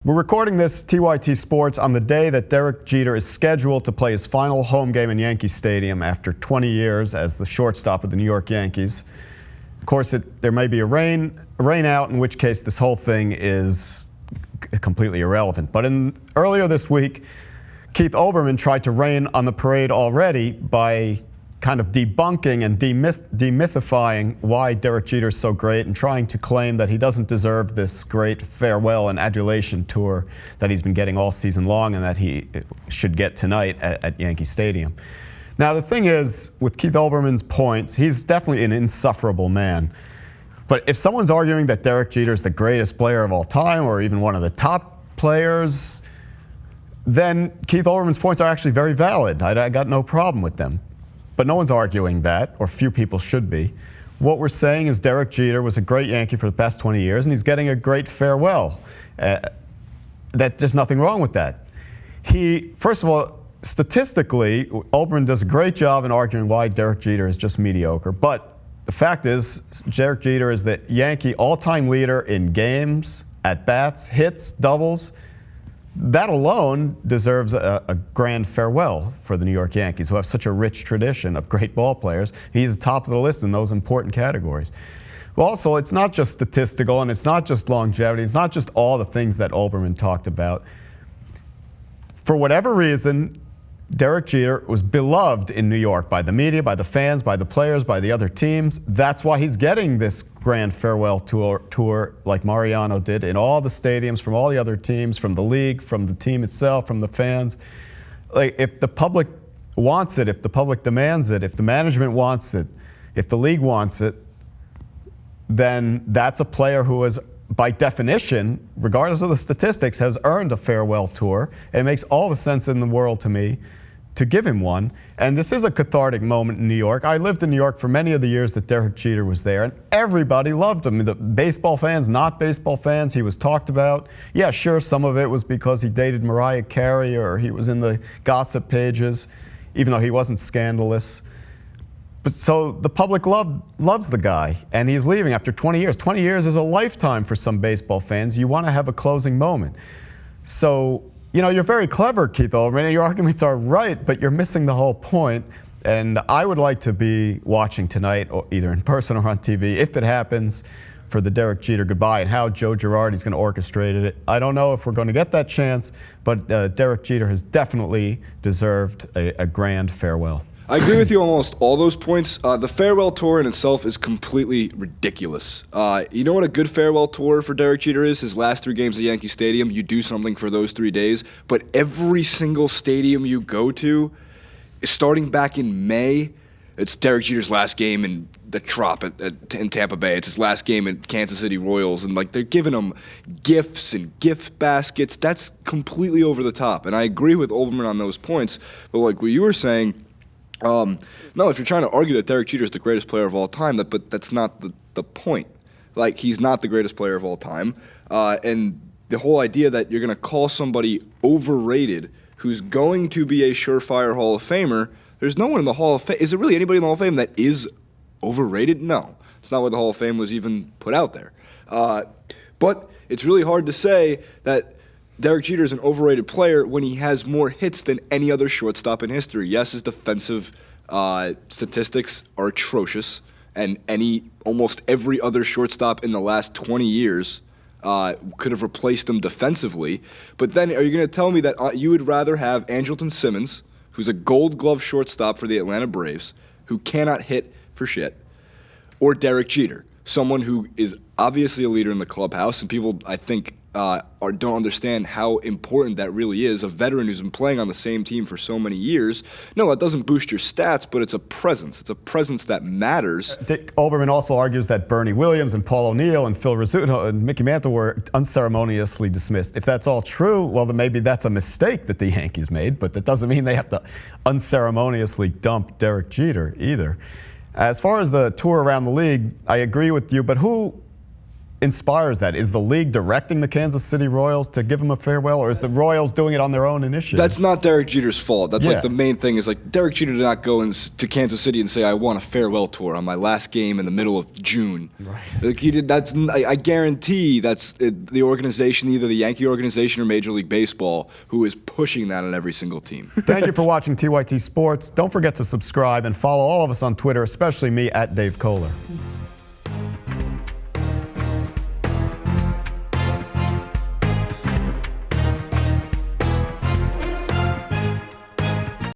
We're recording this TYTSports on the day that Derek Jeter is scheduled to play his final home game in Yankee Stadium after 20 years as the shortstop of the New York Yankees. Of course, there may be a rain out, in which case this whole thing is completely irrelevant. But earlier this week, Keith Olbermann tried to rain on the parade already by kind of debunking and demythifying why Derek Jeter is so great and trying to claim that he doesn't deserve this great farewell and adulation tour that he's been getting all season long and that he should get tonight at Yankee Stadium. Now, the thing is, with Keith Olbermann's points, he's definitely an insufferable man. But if someone's arguing that Derek Jeter is the greatest player of all time or even one of the top players, then Keith Olbermann's points are actually very valid. I got no problem with them. But no one's arguing that, or few people should be. What we're saying is Derek Jeter was a great Yankee for the past 20 years, and he's getting a great farewell. There's nothing wrong with that. First of all, statistically, Olbermann does a great job in arguing why Derek Jeter is just mediocre. But the fact is, Derek Jeter is the Yankee all-time leader in games, at-bats, hits, doubles. That alone deserves a grand farewell for the New York Yankees, who have such a rich tradition of great ball players. He's top of the list in those important categories. Well, also, it's not just statistical, and it's not just longevity. It's not just all the things that Olbermann talked about. For whatever reason, Derek Jeter was beloved in New York by the media, by the fans, by the players, by the other teams. That's why he's getting this grand farewell tour like Mariano did in all the stadiums, from all the other teams, from the league, from the team itself, from the fans. Like, if the public wants it, if the public demands it, if the management wants it, if the league wants it, then that's a player who has, by definition, regardless of the statistics, has earned a farewell tour. It makes all the sense in the world to me to give him one. And this is a cathartic moment in New York. I lived in New York for many of the years that Derek Jeter was there, and everybody loved him. The baseball fans, not baseball fans, he was talked about. Yeah, sure, some of it was because he dated Mariah Carey or he was in the gossip pages, even though he wasn't scandalous. But so the public loves the guy, and he's leaving after 20 years. 20 years is a lifetime for some baseball fans. You want to have a closing moment. So, you know, you're very clever, Keith Olbermann, and your arguments are right, but you're missing the whole point. And I would like to be watching tonight, or either in person or on TV, if it happens, for the Derek Jeter goodbye and how Joe Girardi's going to orchestrate it. I don't know if we're going to get that chance, but Derek Jeter has definitely deserved a grand farewell. I agree with you on almost all those points. The farewell tour in itself is completely ridiculous. You know what a good farewell tour for Derek Jeter is? His last 3 games at Yankee Stadium, you do something for those 3 days. But every single stadium you go to, starting back in May, it's Derek Jeter's last game in the Trop in Tampa Bay. It's his last game in Kansas City Royals. And like, they're giving him gifts and gift baskets. That's completely over the top. And I agree with Olbermann on those points. But like what you were saying, no, if you're trying to argue that Derek Jeter is the greatest player of all time, but that's not the point. Like, he's not the greatest player of all time. And the whole idea that you're going to call somebody overrated who's going to be a surefire Hall of Famer, there's no one in the Hall of Fame. Is there really anybody in the Hall of Fame that is overrated? No. It's not why the Hall of Fame was even put out there. But it's really hard to say that Derek Jeter is an overrated player when he has more hits than any other shortstop in history. Yes, his defensive statistics are atrocious, and almost every other shortstop in the last 20 years could have replaced him defensively. But then are you going to tell me that you would rather have Andrelton Simmons, who's a Gold Glove shortstop for the Atlanta Braves, who cannot hit for shit, or Derek Jeter, someone who is obviously a leader in the clubhouse, and people, I think, don't understand how important that really is. A veteran who's been playing on the same team for so many years. No, it doesn't boost your stats, but it's a presence. It's a presence that matters. Dick Olbermann also argues that Bernie Williams and Paul O'Neill and Phil Rizzuto and Mickey Mantle were unceremoniously dismissed. If that's all true, well, then maybe that's a mistake that the Yankees made, but that doesn't mean they have to unceremoniously dump Derek Jeter either. As far as the tour around the league, I agree with you, but who inspires that? Is the league directing the Kansas City Royals to give him a farewell, or is the Royals doing it on their own initiative? That's not Derek Jeter's fault. That's Yeah. like the main thing is like Derek Jeter did not go to Kansas City and say, I want a farewell tour on my last game in the middle of June. Right. Like he did. I guarantee that's the organization, either the Yankee organization or Major League Baseball, who is pushing that on every single team. Thank you for watching TYT Sports. Don't forget to subscribe and follow all of us on Twitter, especially me at Dave Kohler.